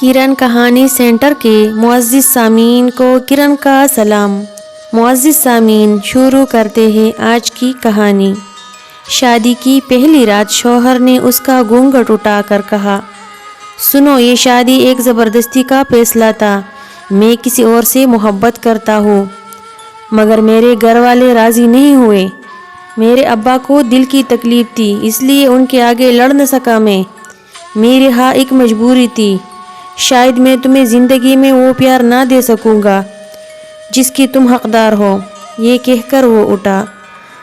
کرن کہانی سینٹر کے معزز سامعین کو کرن کا سلام۔ معزز سامعین، شروع کرتے ہیں آج کی کہانی۔ شادی کی پہلی رات شوہر نے اس کا گھونگھٹ اٹھا کر کہا، سنو، یہ شادی ایک زبردستی کا فیصلہ تھا۔ میں کسی اور سے محبت کرتا ہوں، مگر میرے گھر والے راضی نہیں ہوئے۔ میرے ابا کو دل کی تکلیف تھی، اس لیے ان کے آگے لڑ نہ سکا میں۔ میری ہاں ایک مجبوری تھی، شاید میں تمہیں زندگی میں وہ پیار نہ دے سکوں گا جس کی تم حقدار ہو۔ یہ کہہ کر وہ اٹھا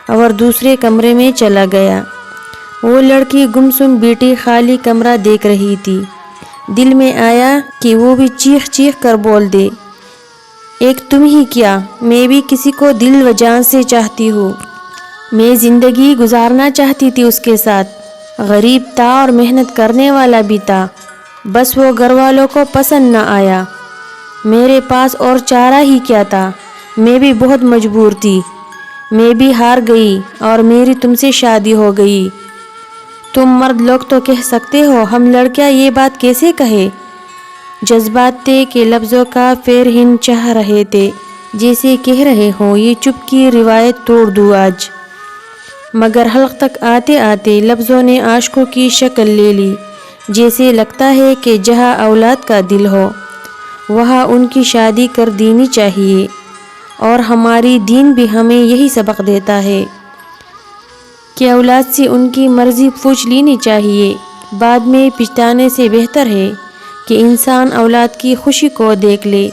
اور دوسرے کمرے میں چلا گیا۔ وہ لڑکی گمسم بیٹی خالی کمرہ دیکھ رہی تھی۔ دل میں آیا کہ وہ بھی چیخ چیخ کر بول دے، ایک تم ہی کیا، میں بھی کسی کو دل و جان سے چاہتی ہوں۔ میں زندگی گزارنا چاہتی تھی اس کے ساتھ۔ غریب تھا اور محنت کرنے والا بھی تھا، بس وہ گھر والوں کو پسند نہ آیا۔ میرے پاس اور چارہ ہی کیا تھا، میں بھی بہت مجبور تھی۔ میں بھی ہار گئی اور میری تم سے شادی ہو گئی۔ تم مرد لوگ تو کہہ سکتے ہو، ہم لڑکیاں یہ بات کیسے کہے؟ جذبات تھے کہ لفظوں کا پھیر ہن چاہ رہے تھے، جیسے کہہ رہے ہوں یہ چپ کی روایت توڑ دوں آج۔ مگر حلق تک آتے آتے لفظوں نے عاشقوں کی شکل لے لی۔ جیسے لگتا ہے کہ جہاں اولاد کا دل ہو وہاں ان کی شادی کر دینی چاہیے، اور ہماری دین بھی ہمیں یہی سبق دیتا ہے کہ اولاد سے ان کی مرضی پوچھ لینی چاہیے۔ بعد میں پچھتانے سے بہتر ہے کہ انسان اولاد کی خوشی کو دیکھ لے۔